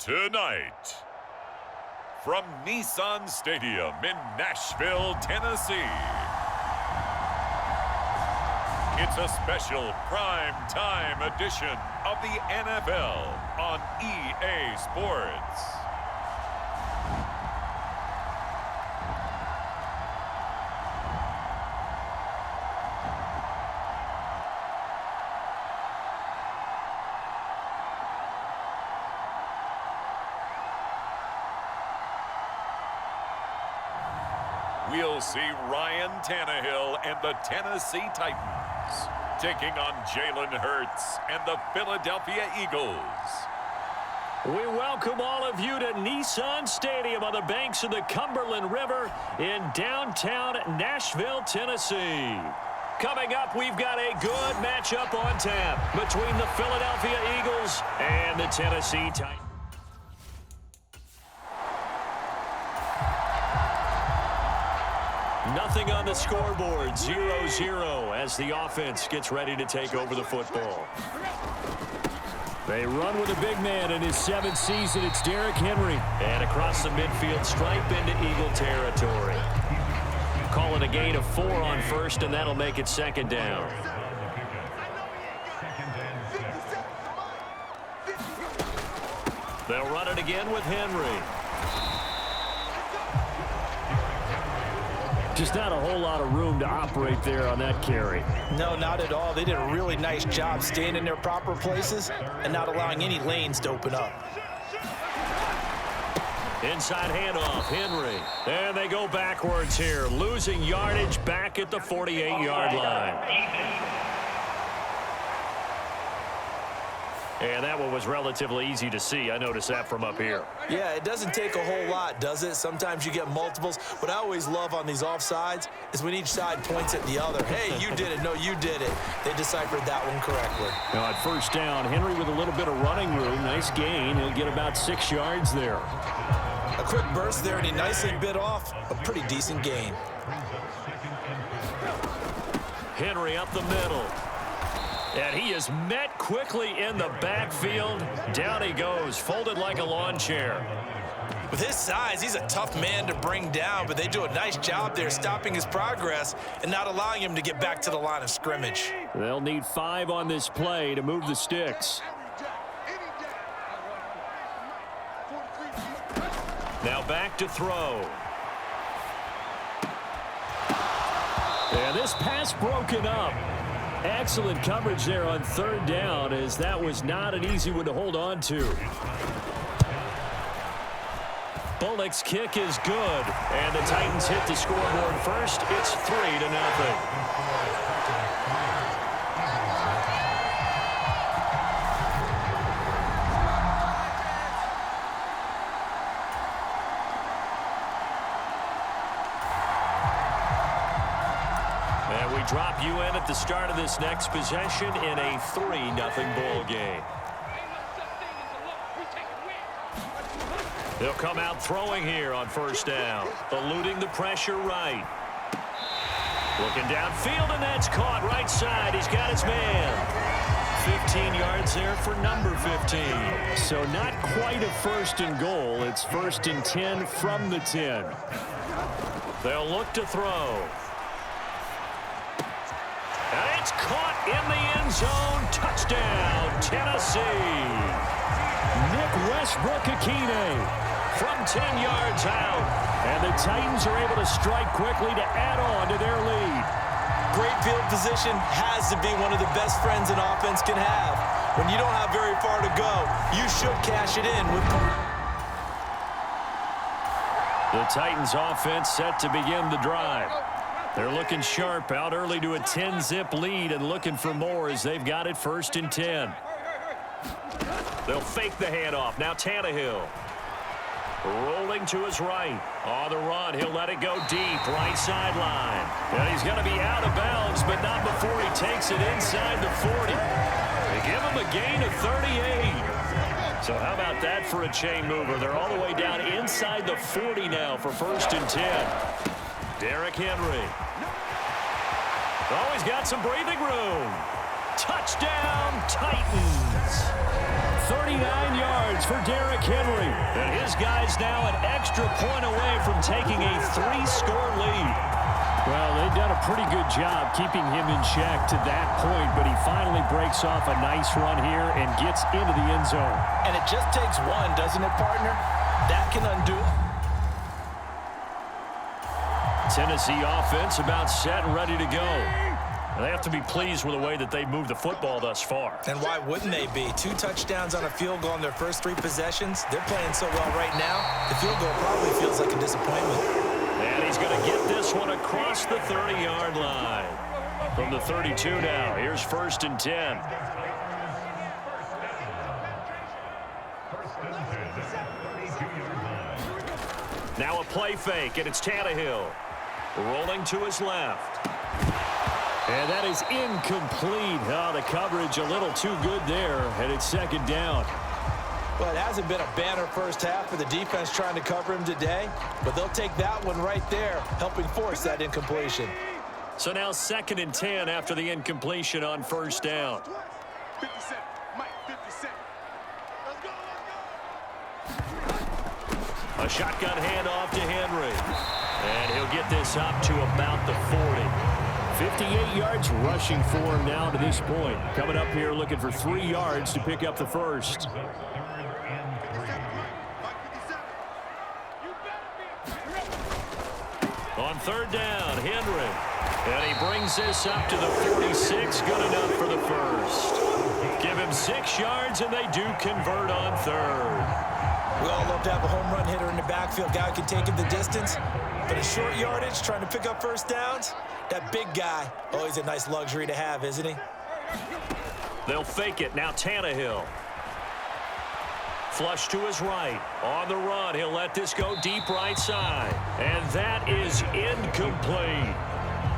Tonight, from Nissan Stadium in Nashville, Tennessee, it's a special prime time edition of the NFL on EA Sports. We'll see Ryan Tannehill and the Tennessee Titans taking on Jalen Hurts and the Philadelphia Eagles. We welcome all of you to Nissan Stadium on the banks of the Cumberland River in downtown Nashville, Tennessee. Coming up, we've got a good matchup on tap between the Philadelphia Eagles and the Tennessee Titans. Nothing on the scoreboard, 0-0 as the offense gets ready to take over the football. They run with a big man in his 7th season. It's Derrick Henry. And across the midfield stripe into Eagle territory. Call it a gain of 4 on first, and that'll make it 2nd down. They'll run it again with Henry. Just not a whole lot of room to operate there on that carry. No, not at all. They did a really nice job staying in their proper places and not allowing any lanes to open up. Inside handoff, Henry. And they go backwards here, losing yardage back at the 48-yard line. And that one was relatively easy to see. I noticed that from up here. Yeah, it doesn't take a whole lot, does it? Sometimes you get multiples. What I always love on these offsides is when each side points at the other. Hey, you did it. No, you did it. They deciphered that one correctly. Now at 1st down, Henry with a little bit of running room. Nice gain. He'll get about 6 yards there. A quick burst there, and he nicely bit off a pretty decent gain. Henry up the middle. And he is met quickly in the backfield. Down he goes, folded like a lawn chair. With his size, he's a tough man to bring down, but they do a nice job there stopping his progress and not allowing him to get back to the line of scrimmage. They'll need 5 on this play to move the sticks. Now back to throw. And this pass broken up. Excellent coverage there on 3rd down, as that was not an easy one to hold on to. Bullock's kick is good, and the Titans hit the scoreboard first. It's 3-0. Drop you in at the start of this next possession in a 3-0 ball game. They'll come out throwing here on 1st down, eluding the pressure right. Looking downfield, and that's caught right side. He's got his man. 15 yards there for number 15. So not quite a 1st and goal. It's 1st and 10 from the 10. They'll look to throw. And it's caught in the end zone. Touchdown, Tennessee. Nick Westbrook-Akine from 10 yards out. And the Titans are able to strike quickly to add on to their lead. Great field position has to be one of the best friends an offense can have. When you don't have very far to go, you should cash it in with. The Titans offense set to begin the drive. They're looking sharp, out early to a 10-zip lead and looking for more as they've got it 1st and 10. They'll fake the handoff. Now Tannehill. Rolling to his right. On the run, he'll let it go deep. Right sideline. And he's going to be out of bounds, but not before he takes it inside the 40. They give him a gain of 38. So how about that for a chain mover? They're all the way down inside the 40 now for 1st and 10. Derrick Henry. Oh, he's got some breathing room. Touchdown, Titans. 39 yards for Derrick Henry. And his guy's now an extra point away from taking a 3-score lead. Well, they've done a pretty good job keeping him in check to that point, but he finally breaks off a nice run here and gets into the end zone. And it just takes one, doesn't it, partner? That can undo it. Tennessee offense about set and ready to go. They have to be pleased with the way that they moved the football thus far. And why wouldn't they be? 2 touchdowns on a field goal in their first 3 possessions. They're playing so well right now, the field goal probably feels like a disappointment. And he's going to get this one across the 30-yard line. From the 32 now, here's 1st and 10. Now a play fake, and it's Tannehill. Rolling to his left. And that is incomplete. Oh, the coverage a little too good there, and it's 2nd down. Well, it hasn't been a banner first half for the defense trying to cover him today, but they'll take that one right there, helping force that incompletion. So now 2nd and 10 after the incompletion on 1st down. 57, Mike, 57. Let's go. A shotgun handoff to Henry. And he'll get this up to about the 40. 58 yards rushing for him now to this point. Coming up here looking for 3 yards to pick up the first. On 3rd down, Henry. And he brings this up to the 46. Good enough for the first. Give him 6 yards, and they do convert on 3rd. We all love to have a home run hitter in the backfield. Guy who can take it the distance. But in short yardage, trying to pick up first downs, that big guy, always a nice luxury to have, isn't he? They'll fake it. Now Tannehill. Flush to his right. On the run, he'll let this go deep right side. And that is incomplete.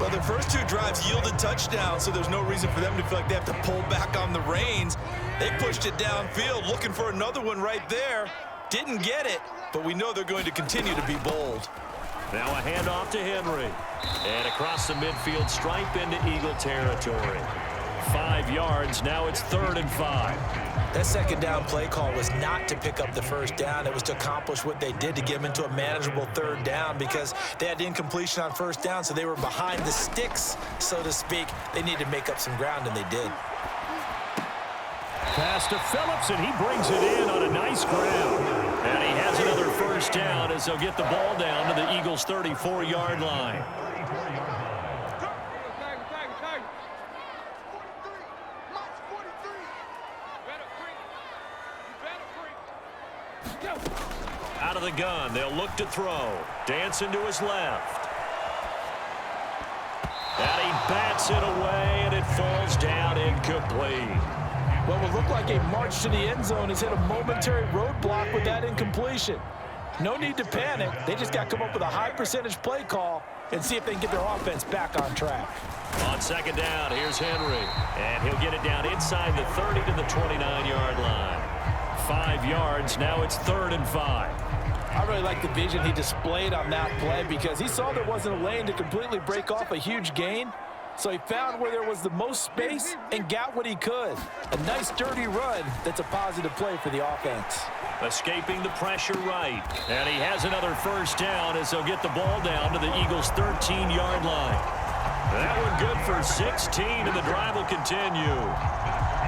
Well, their first 2 drives yielded touchdowns, so there's no reason for them to feel like they have to pull back on the reins. They pushed it downfield, looking for another one right there. Didn't get it, but we know they're going to continue to be bold. Now a handoff to Henry. And across the midfield stripe into Eagle territory. 5 yards, now it's 3rd and 5. That 2nd down play call was not to pick up the first down. It was to accomplish what they did to get them into a manageable 3rd down because they had incompletion on 1st down, so they were behind the sticks, so to speak. They needed to make up some ground, and they did. Pass to Phillips, and he brings it in on a nice grab. And he has another 1st down as they'll get the ball down to the Eagles' 34-yard line. Out of the gun, they'll look to throw. Dancing to his left. And he bats it away, and it falls down incomplete. What would look like a march to the end zone has hit a momentary roadblock with that incompletion. No need to panic. They just got to come up with a high percentage play call and see if they can get their offense back on track. On 2nd down, here's Henry. And he'll get it down inside the 30 to the 29-yard line. 5 yards, now it's 3rd and 5. I really like the vision he displayed on that play because he saw there wasn't a lane to completely break off a huge gain. So he found where there was the most space and got what he could. A nice, dirty run that's a positive play for the offense. Escaping the pressure right. And he has another 1st down as they'll get the ball down to the Eagles' 13-yard line. That one good for 16, and the drive will continue.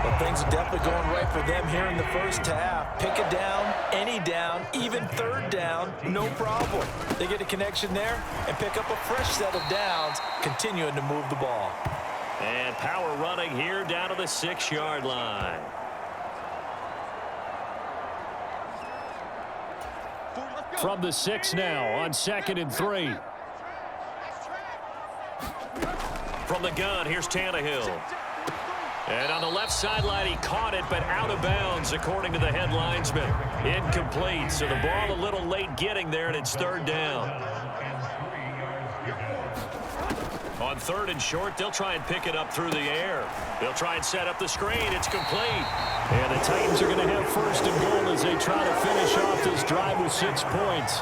Well, things are definitely going right for them here in the first half. Pick a down, any down, even 3rd down, no problem. They get a connection there and pick up a fresh set of downs, continuing to move the ball. And power running here down to the 6-yard line. From the 6 now on 2nd and 3. From the gun, here's Tannehill. And on the left sideline, he caught it, but out of bounds, according to the head linesman. Incomplete, so the ball a little late getting there, and it's third down. On third and short, they'll try and pick it up through the air. They'll try and set up the screen. It's complete. And the Titans are going to have first and goal as they try to finish off this drive with 6 points.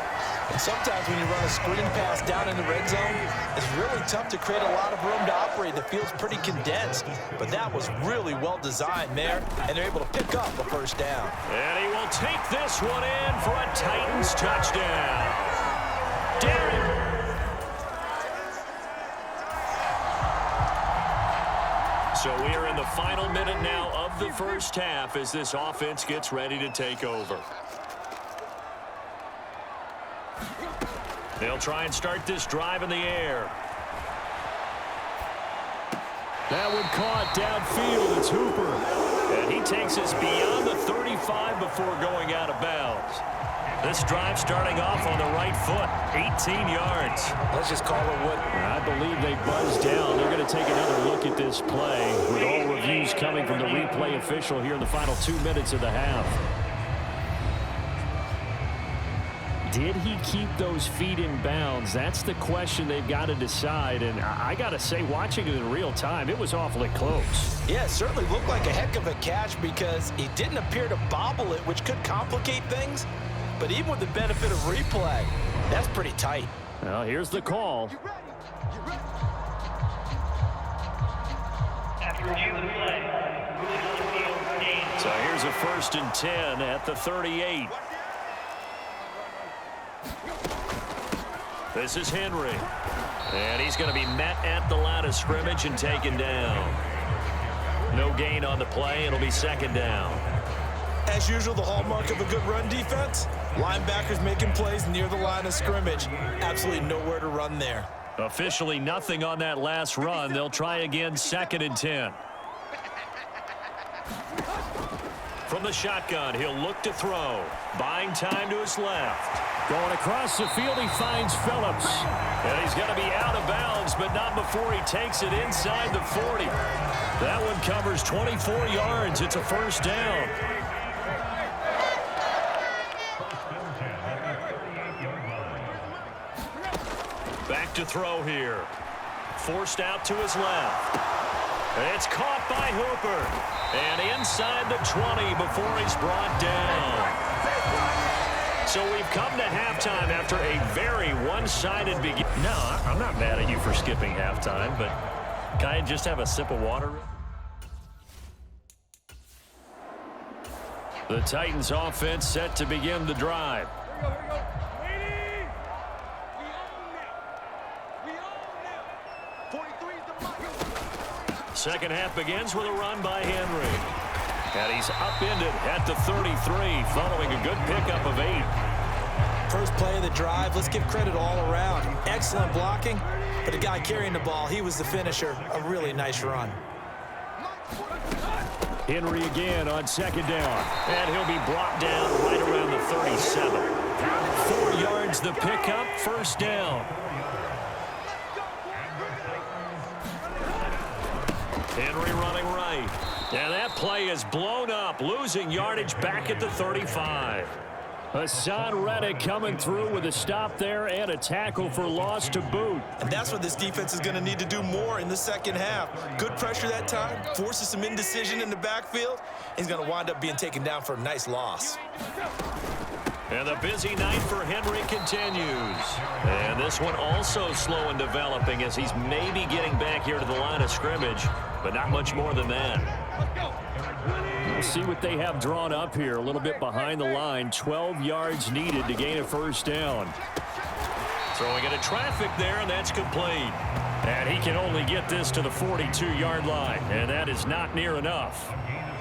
And sometimes when you run a screen pass down in the red zone, it's really tough to create a lot of room to operate. The field's pretty condensed, but that was really well designed there, and they're able to pick up a first down. And he will take this one in for a Titans touchdown. Derek. So we are in the final minute now of the first half as this offense gets ready to take over. They'll try and start this drive in the air. That one caught downfield. It's Hooper. And he takes us beyond the 35 before going out of bounds. This drive starting off on the right foot, 18 yards. Let's just call it what. I believe they buzzed down. They're going to take another look at this play with all reviews coming from the replay official here in the final 2 minutes of the half. Did he keep those feet in bounds? That's the question they've got to decide. And I got to say, watching it in real time, it was awfully close. Yeah, it certainly looked like a heck of a catch because he didn't appear to bobble it, which could complicate things. But even with the benefit of replay, that's pretty tight. Well, here's the call. So here's a 1st and 10 at the 38. This is Henry. And he's going to be met at the line of scrimmage and taken down. No gain on the play. It'll be second down. As usual, the hallmark of a good run defense, linebackers making plays near the line of scrimmage. Absolutely nowhere to run there. Officially nothing on that last run. They'll try again, 2nd and 10. From the shotgun, he'll look to throw. Buying time to his left. Going across the field, he finds Phillips. And he's going to be out of bounds, but not before he takes it inside the 40. That one covers 24 yards. It's a first down. Back to throw here. Forced out to his left. It's caught by Hooper. And inside the 20 before he's brought down. So we've come to halftime after a very one-sided beginning. No, I'm not mad at you for skipping halftime, but can I just have a sip of water? The Titans offense set to begin the drive. Second half begins with a run by Henry. And he's upended at the 33 following a good pickup of 8. First play of the drive, let's give credit all around. Excellent blocking, but the guy carrying the ball, he was the finisher. A really nice run. Henry again on second down. And he'll be brought down right around the 37. 4 yards the pickup, first down. Henry running right. And that play is blown up, losing yardage back at the 35. Hassan Reddick coming through with a stop there and a tackle for loss to boot. And that's what this defense is going to need to do more in the second half. Good pressure that time, forces some indecision in the backfield. He's going to wind up being taken down for a nice loss. And the busy night for Henry continues. And this one also slow in developing as he's maybe getting back here to the line of scrimmage, but not much more than that. We'll see what they have drawn up here. A little bit behind the line. 12 yards needed to gain a first down. Throwing into traffic there, and that's complete. And he can only get this to the 42-yard line, and that is not near enough.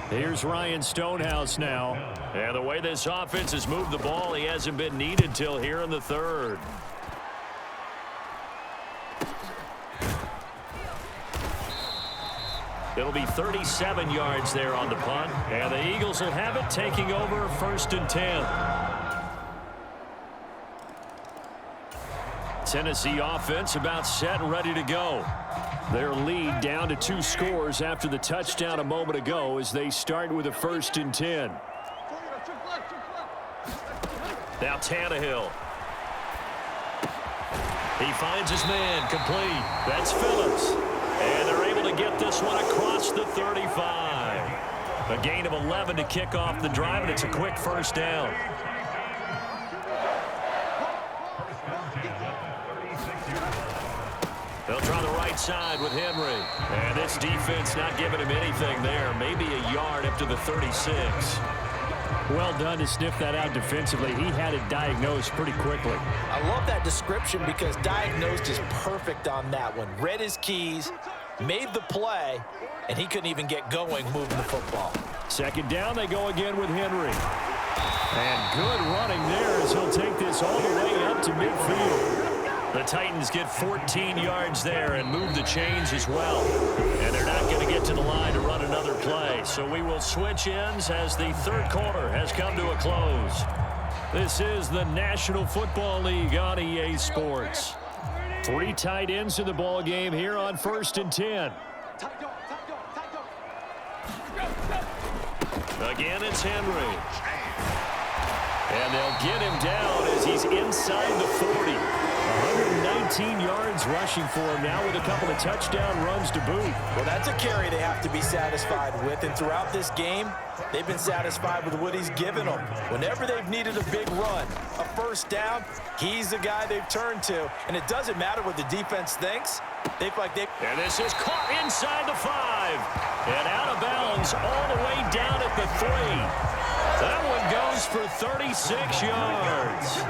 Here's Ryan Stonehouse now. And the way this offense has moved the ball, he hasn't been needed till here in the third. It'll be 37 yards there on the punt. And the Eagles will have it, taking over 1st and 10. Tennessee offense about set and ready to go. Their lead down to 2 scores after the touchdown a moment ago as they start with a 1st and 10. Now Tannehill. He finds his man, complete. That's Phillips. And they're able to get this one across the 35. A gain of 11 to kick off the drive, and it's a quick 1st down. They'll try the right side with Henry. And this defense not giving him anything there. Maybe a yard up to the 36. Well done to sniff that out defensively. He had it diagnosed pretty quickly. I love that description because diagnosed is perfect on that one. Read his keys, made the play, and he couldn't even get going moving the football. 2nd down, they go again with Henry. And good running there as he'll take this all the way up to midfield. The Titans get 14 yards there and move the chains as well. And they're not going to get to the line to run another play. So we will switch ends as the 3rd quarter has come to a close. This is the National Football League on EA Sports. 3 tight ends in the ball game here on 1st and 10. Again, it's Henry. And they'll get him down as he's inside the 40. 119 yards rushing for him now with a couple of touchdown runs to boot. Well, that's a carry they have to be satisfied with. And throughout this game, they've been satisfied with what he's given them. Whenever they've needed a big run, a 1st down, he's the guy they've turned to. And it doesn't matter what the defense thinks. And this is caught inside the 5. And out of bounds all the way down at the 3. That one goes for 36 yards.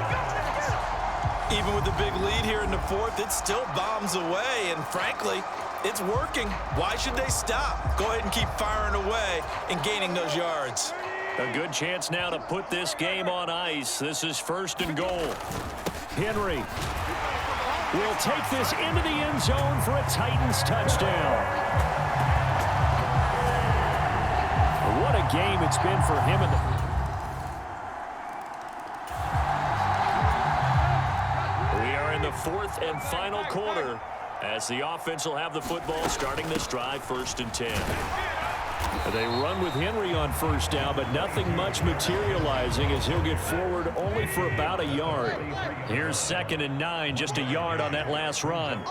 Even with the big lead here in the 4th, it still bombs away. And frankly, it's working. Why should they stop? Go ahead and keep firing away and gaining those yards. A good chance now to put this game on ice. This is 1st and goal. Henry will take this into the end zone for a Titans touchdown. What a game it's been for him in the... We are in the 4th and final quarter as the offense will have the football starting this drive 1st and 10. They run with Henry on 1st down, but nothing much materializing as he'll get forward only for about a yard. Here's 2nd and 9, just a yard on that last run.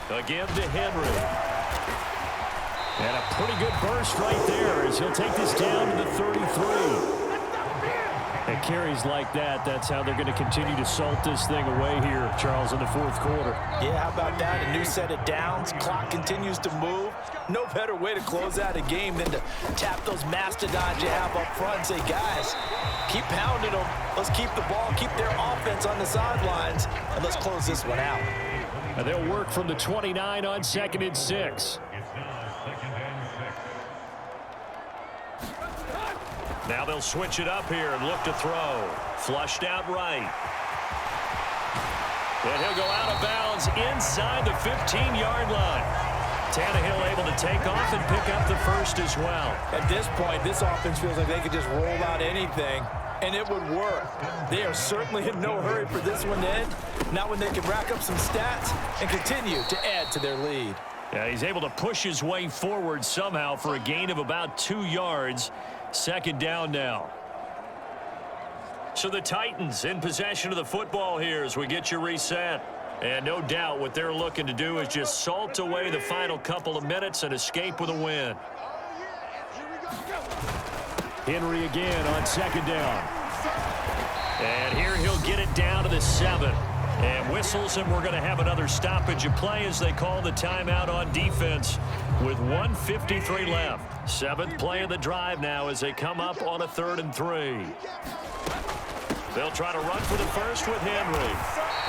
Again to Henry. And a pretty good burst right there as he'll take this down to the 33. And carries like that, that's how they're going to continue to salt this thing away here, Charles, in the 4th quarter. Yeah, how about that? A new set of downs. Clock continues to move. No better way to close out a game than to tap those mastodons you have up front and say, guys, keep pounding them. Let's keep the ball, keep their offense on the sidelines, and let's close this one out. And they'll work from the 29 on 2nd and 6. Now they'll switch it up here and look to throw. Flushed out right. And he'll go out of bounds inside the 15-yard line. Tannehill able to take off and pick up the 1st as well. At this point, this offense feels like they could just roll out anything, and it would work. They are certainly in no hurry for this one to end. Not when they can rack up some stats and continue to add to their lead. Yeah, he's able to push his way forward somehow for a gain of about 2 yards. 2nd down now. So the Titans in possession of the football here as we get you reset. And no doubt what they're looking to do is just salt away the final couple of minutes and escape with a win. Henry again on 2nd down. And here he'll get it down to the 7. And whistles, and we're going to have another stoppage of play as they call the timeout on defense with 1:53 left. 7th play of the drive now as they come up on a 3rd and 3. They'll try to run for the 1st with Henry.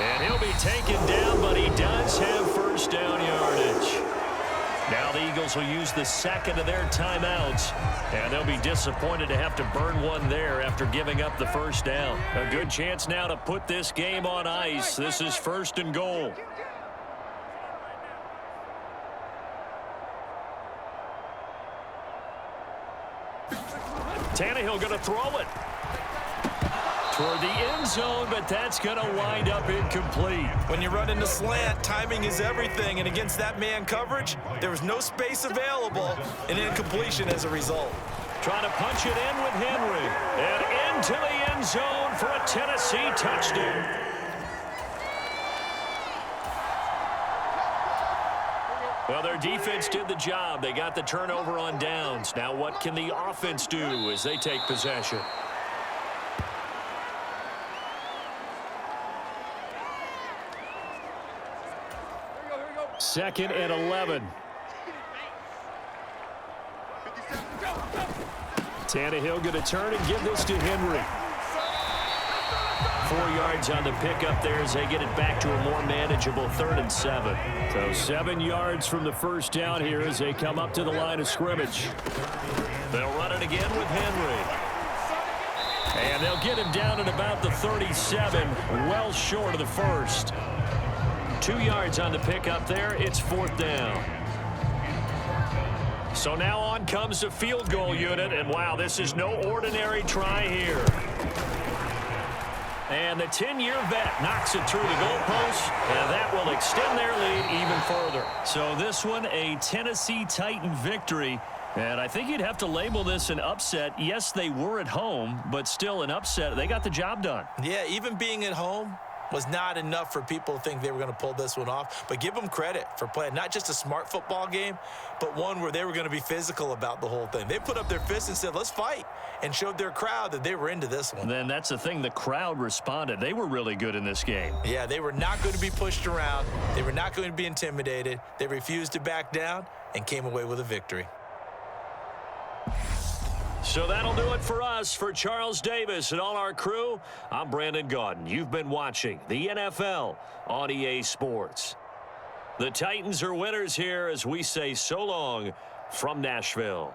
And he'll be taken down, but he does have 1st down yardage. Now the Eagles will use the 2nd of their timeouts, and they'll be disappointed to have to burn one there after giving up the 1st down. A good chance now to put this game on ice. This is 1st and goal. Tannehill going to throw it. Toward the end zone, but that's going to wind up incomplete. When you run into slant, timing is everything, and against that man coverage, there was no space available, and incompletion as a result. Trying to punch it in with Henry, and into the end zone for a Tennessee touchdown. Well, their defense did the job. They got the turnover on downs. Now what can the offense do as they take possession? Second and 11. Tannehill going to turn and give this to Henry. 4 yards on the pickup there as they get it back to a more manageable 3rd and 7. So 7 yards from the first down here as they come up to the line of scrimmage. They'll run it again with Henry. And they'll get him down at about the 37, well short of the first. 2 yards on the pickup there. It's 4th down. So now on comes the field goal unit. And, wow, this is no ordinary try here. And the 10-year vet knocks it through the goalpost, and that will extend their lead even further. So this one, a Tennessee Titan victory. And I think you'd have to label this an upset. Yes, they were at home, but still an upset. They got the job done. Yeah, even being at home was not enough for people to think they were going to pull this one off. But give them credit for playing not just a smart football game, but one where they were going to be physical about the whole thing. They put up their fists and said, let's fight, and showed their crowd that they were into this one. Then that's the thing. The crowd responded. They were really good in this game. Yeah, they were not going to be pushed around. They were not going to be intimidated. They refused to back down and came away with a victory. So that'll do it for us. For Charles Davis and all our crew, I'm Brandon Gaudin. You've been watching the NFL on EA Sports. The Titans are winners here as we say so long from Nashville.